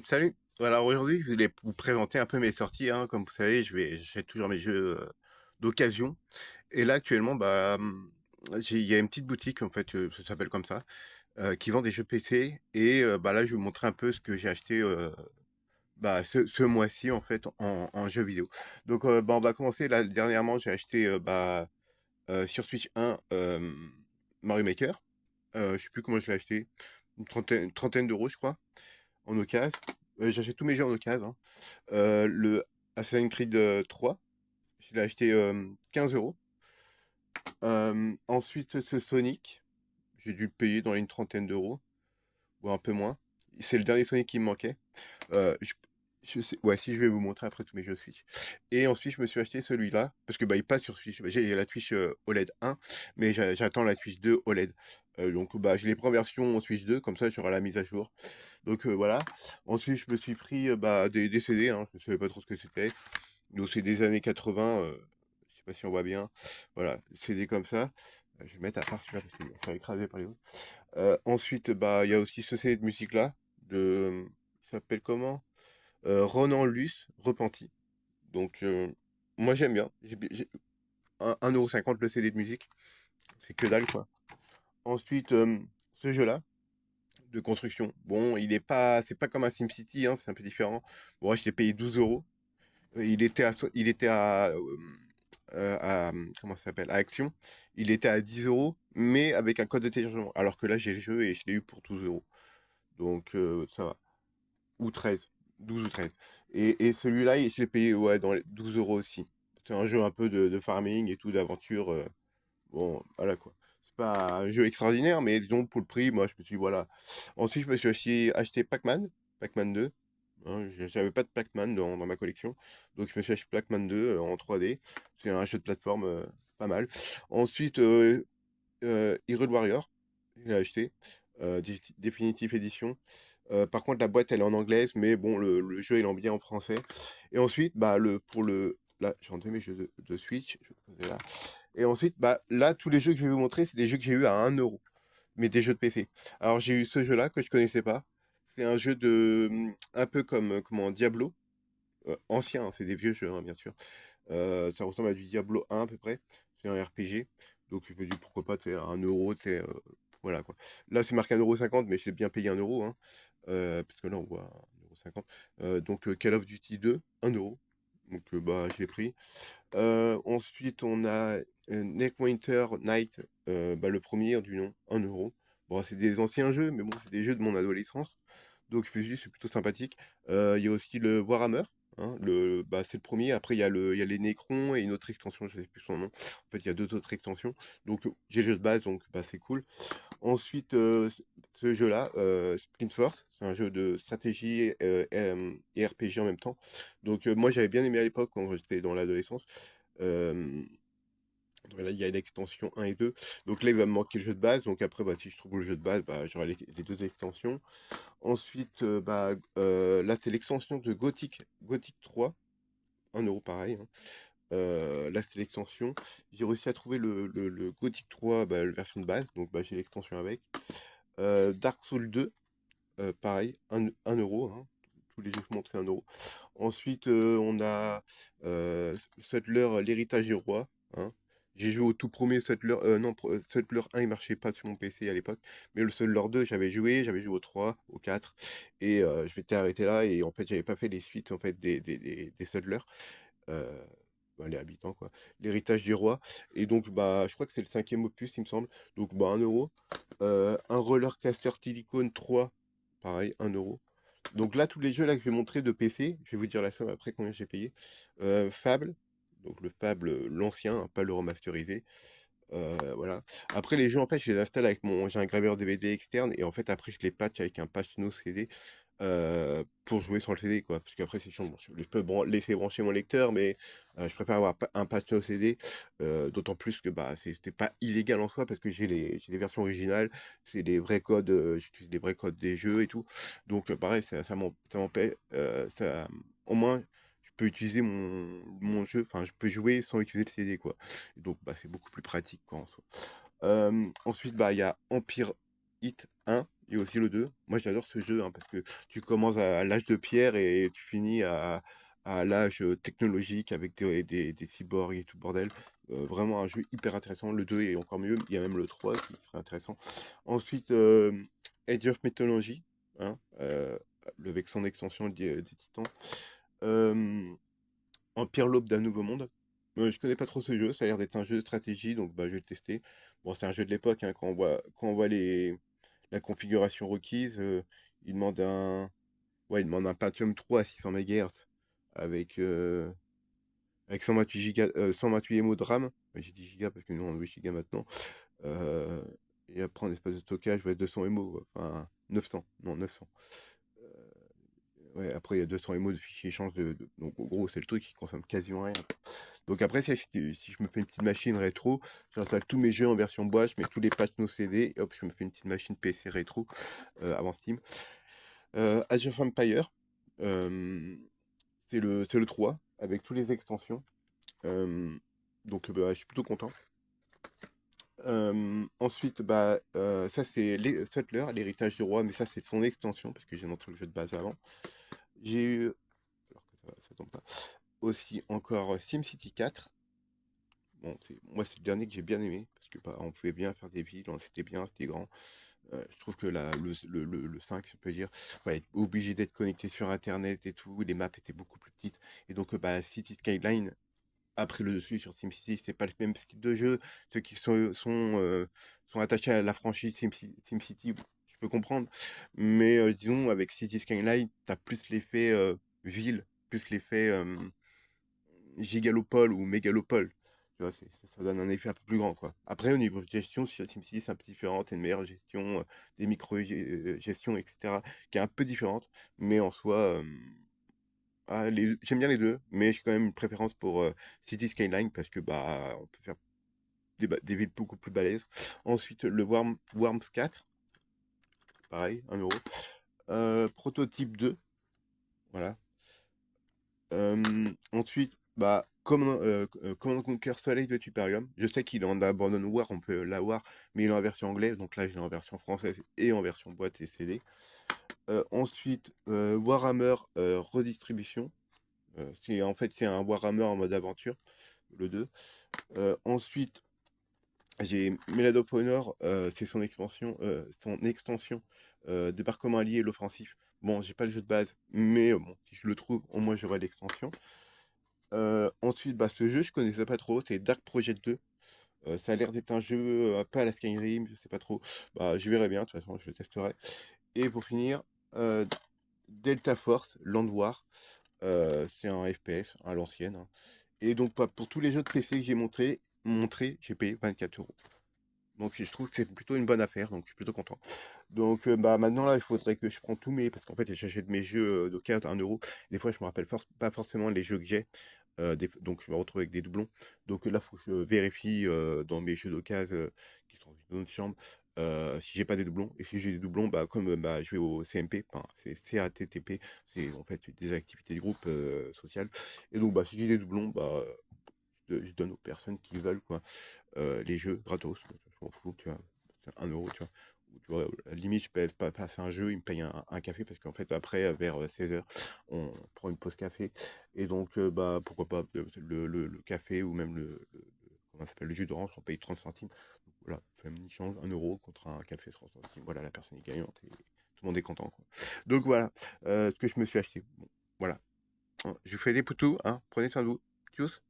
Salut. Alors aujourd'hui, je voulais vous présenter un peu mes sorties, hein. Comme vous savez, j'achète toujours mes jeux d'occasion. Et là, actuellement, il y a une petite boutique, en fait, ça s'appelle comme ça, qui vend des jeux PC. Et là, je vais vous montrer un peu ce que j'ai acheté ce mois-ci, en fait, en jeux vidéo. Donc, on va commencer. Là, dernièrement, j'ai acheté sur Switch 1 Mario Maker. Je sais plus comment je l'ai acheté. Une trentaine d'euros, je crois, en occasion. J'achète tous mes jeux en occasion, hein. Le Assassin's Creed 3, je l'ai acheté 15 euros. Ensuite, ce Sonic, j'ai dû le payer dans une trentaine d'euros, ou un peu moins. C'est le dernier Sonic qui me manquait. Je sais, ouais, si je vais vous montrer après tous mes jeux Switch. Et ensuite, je me suis acheté celui-là, parce que il passe sur Switch. J'ai la Switch OLED 1, mais j'attends la Switch 2 OLED. Donc, je les prends en version Switch 2, comme ça, j'aurai la mise à jour. Donc, voilà. Ensuite, je me suis pris des CD, hein, je ne savais pas trop ce que c'était. Donc c'est des années 80, je sais pas si on voit bien. Voilà, CD comme ça. Je vais mettre à part celui-là parce qu'il va se faire écraser par les autres. Ensuite, il y a aussi ce CD de musique là, il s'appelle comment? Ronan Luce, Repenti. Donc, moi j'aime bien. J'ai 1,50 € le CD de musique. C'est que dalle quoi. Ensuite, ce jeu-là, de construction. Bon, c'est pas comme un SimCity, hein, c'est un peu différent. Bon, ouais, je l'ai payé 12 euros. Comment ça s'appelle? À Action. Il était à 10 euros, mais avec un code de téléchargement. Alors que là, j'ai le jeu et je l'ai eu pour 12 euros. Donc, ça va. Ou 13. 12 ou 13. Et celui-là, je l'ai payé, ouais, dans les 12 euros aussi. C'est un jeu un peu de farming et tout, d'aventure. Bon, voilà quoi. C'est pas un jeu extraordinaire, mais disons, pour le prix, moi, je me suis dit, voilà. Ensuite, je me suis acheté Pac-Man, Pac-Man 2. Hein, j'avais pas de Pac-Man dans ma collection. Donc, je me suis acheté Pac-Man 2 en 3D. C'est un jeu de plateforme pas mal. Ensuite, Hyrule Warrior, j'ai acheté. Definitive Edition. Par contre, la boîte, elle est en anglaise, mais bon, le jeu, il est bien en français. Et ensuite, là, j'ai rentré mes jeux de Switch. Je vais poser là. Et ensuite, là, tous les jeux que je vais vous montrer, c'est des jeux que j'ai eu à 1 €, mais des jeux de PC. Alors, j'ai eu ce jeu-là que je connaissais pas. C'est un jeu un peu comme, comment, Diablo. Ancien, hein, c'est des vieux jeux, hein, bien sûr. Ça ressemble à du Diablo 1 à peu près. C'est un RPG. Donc, je me dis, pourquoi pas, tu sais, à 1 €, tu sais, voilà, quoi. Là, c'est marqué 1,50 €, mais j'ai bien payé 1 €, hein. Parce que là, on voit 1,50 €. Donc, Call of Duty 2, 1 €. Donc, je l'ai pris. Ensuite, on a Neverwinter Night, le premier du nom, 1 €. Bon, c'est des anciens jeux, mais bon, c'est des jeux de mon adolescence. Donc je me suis dit, c'est plutôt sympathique. Il y a aussi le Warhammer, hein, c'est le premier. Après, il y a les Necrons et une autre extension, je sais plus son nom. En fait, il y a deux autres extensions. Donc j'ai le jeu de base, donc c'est cool. Ensuite, ce jeu-là, Sprint Force, c'est un jeu de stratégie et RPG en même temps. Donc moi j'avais bien aimé à l'époque quand j'étais dans l'adolescence. Euh, donc là il y a l'extension 1 et 2. Donc là il va me manquer le jeu de base. Donc après si je trouve le jeu de base, j'aurai les deux extensions. Ensuite, là c'est l'extension de Gothic 3, 1 € pareil, hein. Là c'est l'extension. J'ai réussi à trouver le Gothic 3, la version de base. Donc j'ai l'extension avec. Dark Souls 2, pareil, 1 €, hein. Tous les jeux que je montre, c'est 1 €. Ensuite, on a Sutler, l'héritage du roi, hein. J'ai joué au tout premier Sutler, non, Sutler 1, il marchait pas sur mon PC à l'époque, mais le Sutler 2, j'avais joué au 3, au 4, et je m'étais arrêté là, et en fait, j'avais pas fait les suites, en fait, des Sutler, euh, les habitants, quoi. L'héritage du roi, et donc, je crois que c'est le cinquième opus, il me semble, donc, 1 €. Un Roller Caster Silicone 3, pareil, 1 €. Donc là, tous les jeux là que je vais montrer de PC, je vais vous dire la somme après combien j'ai payé. Fable, donc le Fable, l'ancien, hein, pas le remasterisé. Voilà. Après les jeux, en fait, je les installe avec j'ai un graveur DVD externe et en fait après je les patch avec un patch no CD pour jouer sur le CD quoi. Parce qu'après c'est chiant. Bon, je peux laisser brancher mon lecteur, mais je préfère avoir un patch no CD. D'autant plus que c'était pas illégal en soi parce que j'ai les versions originales, c'est des vrais codes, j'utilise des vrais codes des jeux et tout. Donc pareil, ça m'empêche, au moins je peux utiliser mon jeu, enfin je peux jouer sans utiliser le CD quoi. Et donc c'est beaucoup plus pratique quoi en soi. Ensuite il y a Empire Hit 1 et aussi le 2. Moi, j'adore ce jeu hein, parce que tu commences à l'âge de pierre et tu finis à l'âge technologique avec des cyborgs et tout le bordel. Vraiment un jeu hyper intéressant. Le 2 est encore mieux. Il y a même le 3 qui serait intéressant. Ensuite, Age of Mythology, hein, avec son extension des Titans. Euh, Empire l'aube d'un nouveau monde. Je connais pas trop ce jeu, ça a l'air d'être un jeu de stratégie, donc bah, je vais le tester. Bon, c'est un jeu de l'époque, hein, quand on voit la configuration requise, il demande ouais, il demande un Pentium 3 à 600 MHz avec, avec 128 Go, 128 MO de RAM. Ouais, j'ai dit giga parce que nous on a 8 Go maintenant. Euh, et après en espace de stockage, ouais, 200 MO, enfin 900, non 900. Ouais, après il y a 200 MO de fichiers échange donc en gros c'est le truc qui consomme quasiment rien. Donc après, si je me fais une petite machine rétro, j'installe tous mes jeux en version boîte, je mets tous les patchs no CD, et hop, je me fais une petite machine PC rétro avant Steam. Age of Empire, euh, c'est le 3, avec toutes les extensions. Euh, donc bah, je suis plutôt content. Ensuite, bah, ça c'est Sutler, l'héritage du roi, mais ça c'est son extension, parce que j'ai montré le jeu de base avant. J'ai eu, alors que ça tombe pas, aussi encore SimCity 4. Bon, moi, c'est le dernier que j'ai bien aimé, parce que bah, on pouvait bien faire des villes, c'était bien, c'était grand. Je trouve que le 5, je peux dire, ouais, obligé d'être connecté sur Internet et tout, les maps étaient beaucoup plus petites. Et donc, bah, City Skyline a pris le dessus sur SimCity, c'est pas le même style de jeu. Ceux qui sont attachés à la franchise SimCity, je peux comprendre. Mais disons, avec City Skyline, t'as plus l'effet ville, plus l'effet gigalopole ou mégalopole. Tu vois, ça donne un effet un peu plus grand, quoi. Après, au niveau de gestion, sur SimCity, c'est un peu différent. T'as une meilleure gestion, des micro-gestions, etc., qui est un peu différente. Mais en soi, j'aime bien les deux, mais j'ai quand même une préférence pour City Skyline parce que bah on peut faire des villes beaucoup plus balèzes. Ensuite, le Worms 4, pareil, 1 euro. Prototype 2, voilà. Ensuite, bah, Command Conquer Soleil de Tuperium. Je sais qu'il est en Abandon War, on peut l'avoir, mais il est en version anglaise, donc là, je l'ai en version française et en version boîte et CD. Ensuite, Warhammer Redistribution. En fait, c'est un Warhammer en mode aventure, le 2. Ensuite, j'ai Medal of Honor, c'est son extension, Débarquement allié et l'offensif. Bon, j'ai pas le jeu de base, mais bon, si je le trouve, au moins j'aurai l'extension. Ensuite, bah, ce jeu, je connaissais pas trop, c'est Dark Project 2. Ça a l'air d'être un jeu un peu à la Skyrim, je sais pas trop. Bah, je verrai bien, de toute façon, je le testerai. Et pour finir, euh, Delta Force, Land War. C'est un FPS à l'ancienne, hein. Et donc, bah, pour tous les jeux de PC que j'ai montré, j'ai payé 24 euros. Donc, je trouve que c'est plutôt une bonne affaire, donc je suis plutôt content. Donc, bah, maintenant, là, il faudrait que je prenne tous mes. Parce qu'en fait, j'achète mes jeux d'occasion à 1 euro. Des fois, je me rappelle pas forcément les jeux que j'ai. Donc, je me retrouve avec des doublons. Donc, là, il faut que je vérifie dans mes jeux d'occasion qui sont dans une autre chambre si j'ai pas des doublons. Et si j'ai des doublons, bah, comme bah, je vais au CMP, enfin, c'est CATTP, c'est en fait des activités de groupe sociales. Et donc, bah, si j'ai des doublons, bah, je donne aux personnes qui veulent, quoi, les jeux gratos. Je m'en fous, tu vois. C'est 1 euro, tu vois. Ou, tu vois, à la limite, je paye pas passer un jeu, il me paye un café parce qu'en fait, après, vers 16h, on prend une pause café. Et donc, bah, pourquoi pas le café ou même comment ça s'appelle, le jus d'orange, on paye 30 centimes. Donc, voilà, famille change 1 euro contre un café 30 centimes. Voilà, la personne est gagnante et tout le monde est content, quoi. Donc, voilà ce que je me suis acheté. Bon, voilà. Je vous fais des poutous, hein. Prenez soin de vous. Tchuss.